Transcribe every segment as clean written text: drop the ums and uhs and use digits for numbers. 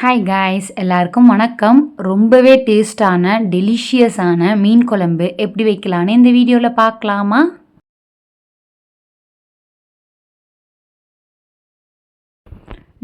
Hi guys, எல்லாருக்கும் வணக்கம். ரொம்பவே டேஸ்டான டெலிஷியஸான மீன் குழம்பு எப்படி வைக்கலான்னு இந்த வீடியோவில் பார்க்கலாமா?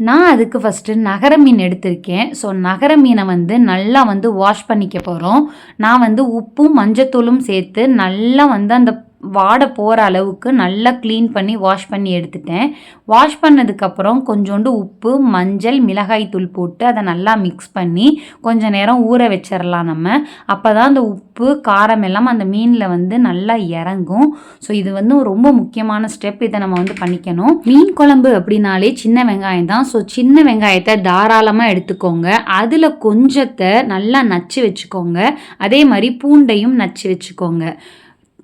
நான் அதுக்கு ஃபஸ்ட்டு நகர மீன் எடுத்திருக்கேன். ஸோ நகர மீனை நல்லா வாஷ் பண்ணிக்க போகிறோம். நான் உப்பும் மஞ்சத்தூளும் சேர்த்து நல்லா அந்த வாடை போகிற அளவுக்கு நல்லா க்ளீன் பண்ணி வாஷ் பண்ணி எடுத்துட்டேன். வாஷ் பண்ணதுக்கப்புறம் கொஞ்சோண்டு உப்பு, மஞ்சள், மிளகாய் தூள் போட்டு அதை நல்லா மிக்ஸ் பண்ணி கொஞ்சம் நேரம் ஊற வச்சிடலாம் நம்ம. அப்போ தான் அந்த உப்பு காரம் எல்லாம் அந்த மீனில் நல்லா இறங்கும். ஸோ இது ரொம்ப முக்கியமான ஸ்டெப். இதை நம்ம பண்ணிக்கணும். மீன் குழம்பு அப்படின்னாலே சின்ன வெங்காயம் தான். ஸோ சின்ன வெங்காயத்தை தாராளமாக எடுத்துக்கோங்க. அதில் கொஞ்சத்தை நல்லா நச்சு வச்சுக்கோங்க. அதே மாதிரி பூண்டையும் நச்சு வச்சுக்கோங்க.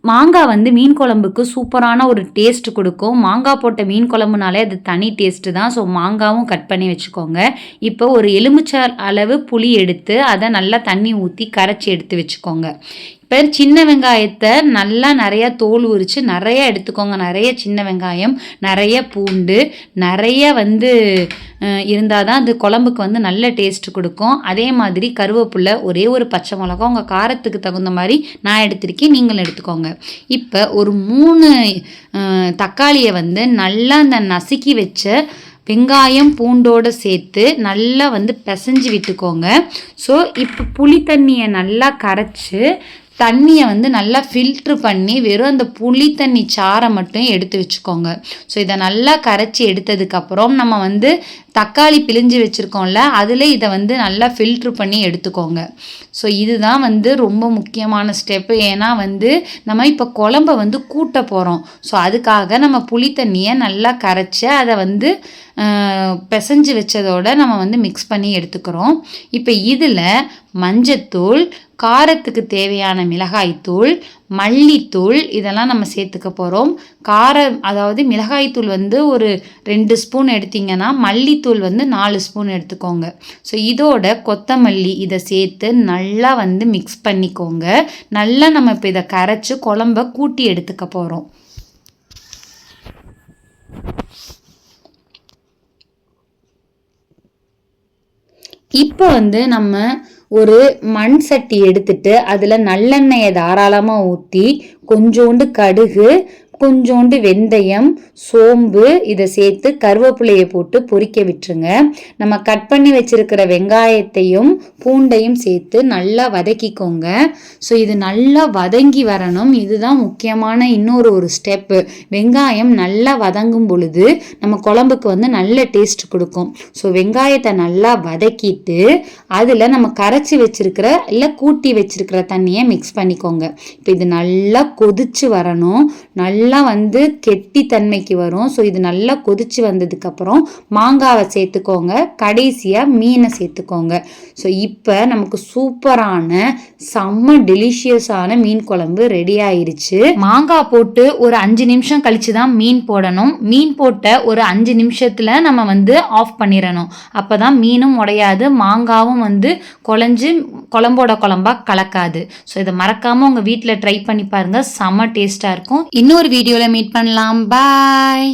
மாங்காய் மீன் குழம்புக்கு சூப்பரான ஒரு டேஸ்ட் கொடுக்கும். மாங்காய் போட்ட மீன் குழம்புனாலே அது தனி டேஸ்ட்டு தான். ஸோ மாங்காவும் கட் பண்ணி வச்சுக்கோங்க. இப்போ ஒரு எலுமிச்சை அளவு புளி எடுத்து அதை நல்லா தண்ணி ஊற்றி கரைச்சி எடுத்து வச்சுக்கோங்க. இப்போ சின்ன வெங்காயத்தை நல்லா நிறையா தோல் உரித்து நிறைய எடுத்துக்கோங்க. நிறைய சின்ன வெங்காயம், நிறைய பூண்டு, நிறைய இருந்தால் தான் அது குழம்புக்கு நல்ல டேஸ்ட் கொடுக்கும். அதே மாதிரி கருவேப்பிலை, ஒரே ஒரு பச்சை மிளகா உங்கள் காரத்துக்கு தகுந்த மாதிரி நான் எடுத்திருக்கேன், நீங்களும் எடுத்துக்கோங்க. இப்போ ஒரு 3 தக்காளியை நல்லா அந்த நசுக்கி வச்ச வெங்காயம் பூண்டோடு சேர்த்து நல்லா பிசைஞ்சு விட்டுக்கோங்க. ஸோ இப்போ புளி தண்ணியை நல்லா கரைச்சி தண்ணியை நல்லா ஃபில்ட்ரு பண்ணி வெறும் அந்த புளி தண்ணி சாறை மட்டும் எடுத்து வச்சுக்கோங்க. ஸோ இதை நல்லா கரைச்சி எடுத்ததுக்கப்புறம் நம்ம தக்காளி பிழிஞ்சு வச்சுருக்கோம்ல, அதில் இதை நல்லா ஃபில்ட்ரு பண்ணி எடுத்துக்கோங்க. ஸோ இதுதான் ரொம்ப முக்கியமான ஸ்டெப்பு. ஏன்னா நம்ம இப்போ குழம்ப கூட்ட போகிறோம். ஸோ அதுக்காக நம்ம புளி தண்ணியை நல்லா கரைச்சி அதை பிசைஞ்சு வச்சதோடு நம்ம மிக்ஸ் பண்ணி எடுத்துக்கிறோம். இப்போ இதில் மஞ்சத்தூள், காரத்துக்கு தேவையான மிளகாய்த்தூள், மல்லித்தூள் இதெல்லாம் நம்ம சேர்த்துக்க போகிறோம். அதாவது மிளகாய்த்தூள் ஒரு 2 ஸ்பூன் எடுத்திங்கன்னா மல்லித்தூள் 4 ஸ்பூன் எடுத்துக்கோங்க. ஸோ இதோட கொத்தமல்லி இதை சேர்த்து நல்லா மிக்ஸ் பண்ணிக்கோங்க. நல்லா நம்ம இப்போ இதை கரைச்சி குழம்ப கூட்டி எடுத்துக்க போகிறோம். இப்போ நம்ம ஒரு மண் சட்டி எடுத்துட்டு அதில் நல்லெண்ணெயை தாராளமாக ஊற்றி கொஞ்சோண்டு கடுகு, கொஞ்சோண்டு வெந்தயம், சோம்பு இதை சேர்த்து கருவேப்பிலையை போட்டு பொரிக்க விட்டுருங்க. நம்ம கட் பண்ணி வச்சிருக்கிற வெங்காயத்தையும் பூண்டையும் சேர்த்து நல்லா வதக்கிக்கோங்க. ஸோ இது நல்லா வதங்கி வரணும். இதுதான் முக்கியமான இன்னொரு ஸ்டெப்பு. வெங்காயம் நல்லா வதங்கும் பொழுது நம்ம குழம்புக்கு நல்ல டேஸ்ட் கொடுக்கும். ஸோ வெங்காயத்தை நல்லா வதக்கிட்டு அதில் நம்ம கரைச்சி வச்சிருக்கிற இல்லை கூட்டி வச்சிருக்கிற தண்ணியை மிக்ஸ் பண்ணிக்கோங்க. இப்போ இது நல்லா கொதிச்சு வரணும். நல்லா கெட்டி தன்மைக்கு வரும். ஸோ இது நல்லா கொதிச்சு வந்ததுக்கப்புறம் மாங்காவை சேர்த்துக்கோங்க. கடைசியாக மீனை சேர்த்துக்கோங்க. ஸோ இப்போ நமக்கு சூப்பரான செம்ம டெலிஷியஸான மீன் குழம்பு ரெடி ஆயிடுச்சு. மாங்காய் போட்டு ஒரு 5 நிமிஷம் கழிச்சு தான் மீன் போடணும். மீன் போட்ட ஒரு 5 நிமிஷத்தில் நம்ம ஆஃப் பண்ணிடணும். அப்போ தான் மீனும் உடையாது, மாங்காவும் குழஞ்சு குழம்போட குழம்பா கலக்காது. ஸோ இதை மறக்காமல் உங்கள் வீட்டில் ட்ரை பண்ணி பாருங்கள். செம்ம டேஸ்ட்டாக இருக்கும். இன்னொரு வீடியோவில் மீட் பண்ணலாம். பாய்.